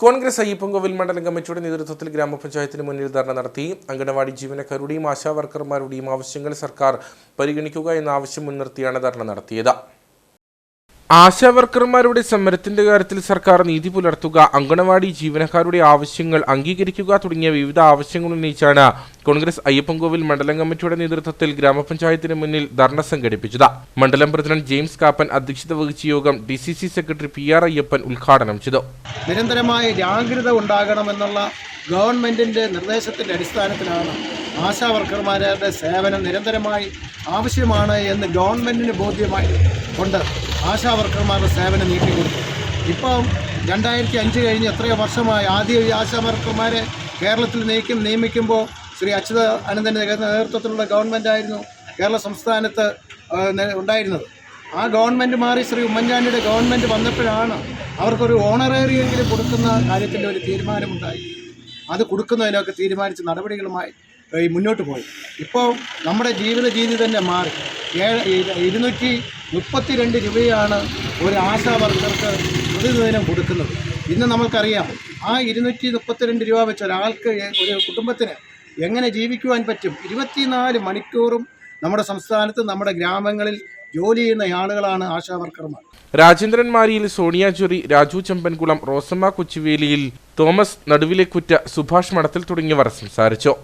കോൺഗ്രസ് അയ്യപ്പൻകോവിൽ മണ്ഡലം കമ്മിറ്റിയുടെ നേതൃത്വത്തിൽ ഗ്രാമപഞ്ചായത്തിന് മുന്നിൽ ധർണ നടത്തി. അംഗനവാടി ജീവനക്കാരുടെയും ആശാവർക്കർമാരുടെയും ആവശ്യങ്ങൾ സർക്കാർ പരിഗണിക്കുക എന്ന ആവശ്യം മുൻനിർത്തിയാണ് ധർണ നടത്തിയത്. ആശാവർക്കർമാരുടെ സമരത്തിന്റെ കാര്യത്തിൽ സർക്കാർ നീതി പുലർത്തുക, അംഗനവാടി ജീവനക്കാരുടെ ആവശ്യങ്ങൾ അംഗീകരിക്കുക തുടങ്ങിയ വിവിധ ആവശ്യങ്ങൾ ഉന്നയിച്ചാണ് കോൺഗ്രസ് അയ്യപ്പൻകോവിൽ മണ്ഡലം കമ്മിറ്റിയുടെ നേതൃത്വത്തിൽ ഗ്രാമപഞ്ചായത്തിന് മുന്നിൽ ധർണ സംഘടിപ്പിച്ചത്. മണ്ഡലം പ്രസിഡന്റ് ജെയിംസ് കാപ്പൻ അധ്യക്ഷത വഹിച്ച യോഗം DCC സെക്രട്ടറി PR അയ്യപ്പൻ ഉദ്ഘാടനം ചെയ്തു. നിരന്തരമായ ജാഗ്രത ഉണ്ടാകണമെന്നുള്ള ഗവൺമെന്റിന്റെ നിർദ്ദേശത്തിന്റെ അടിസ്ഥാനത്തിലാണ് ആശാവർക്കർമാരുടെ സേവനം നിരന്തരമായി ആവശ്യമാണ് എന്ന് ഗവൺമെന്റിന് ബോധ്യമായി കൊണ്ട് ആശാവർക്കർമാരുടെ സേവനം നീട്ടിക്കൊടുത്തു. ഇപ്പം 2005 കഴിഞ്ഞ് എത്രയോ വർഷമായി ആദ്യം ഈ ആശാവർക്കർമാരെ കേരളത്തിൽ നിയമിക്കുമ്പോൾ ശ്രീ അച്യുതാനന്ദൻ്റെ നേതൃത്വത്തിലുള്ള ഗവൺമെൻറ്റായിരുന്നു കേരള സംസ്ഥാനത്ത് ഉണ്ടായിരുന്നത്. ആ ഗവൺമെൻറ് മാറി ശ്രീ ഉമ്മൻചാണ്ടിയുടെ ഗവൺമെൻറ് വന്നപ്പോഴാണ് അവർക്കൊരു ഓണറേറിയെങ്കിലും കൊടുക്കുന്ന കാര്യത്തിൻ്റെ ഒരു തീരുമാനമുണ്ടായി. അത് കൊടുക്കുന്നതിനൊക്കെ തീരുമാനിച്ച നടപടികളുമായി മുന്നോട്ട് പോയി. ഇപ്പോൾ നമ്മുടെ ജീവിത രീതി തന്നെ മാറി. 232 രൂപയാണ് ഒരു ആശാ വർക്കർക്ക് പ്രതിദിനം കൊടുക്കുന്നത്. ഇന്ന് നമുക്കറിയാം, ആ 232 രൂപ വെച്ച് ഒരാൾക്ക്, ഒരു കുടുംബത്തിന് എങ്ങനെ ജീവിക്കുവാൻ പറ്റും? 24 മണിക്കൂറും നമ്മുടെ സംസ്ഥാനത്ത്, നമ്മുടെ ഗ്രാമങ്ങളിൽ ജോലി ചെയ്യുന്ന ആളുകളാണ് ആശാവർക്കർമാർ. രാജേന്ദ്രൻ മാരിയിൽ, സോണിയ ജോറി, രാജു ചമ്പൻകുളം, റോസമ്മ കൊച്ചുവേലിയിൽ, തോമസ് നടുവിലേക്കുറ്റ, സുഭാഷ് മഠത്തിൽ തുടങ്ങിയവർ സംസാരിച്ചു.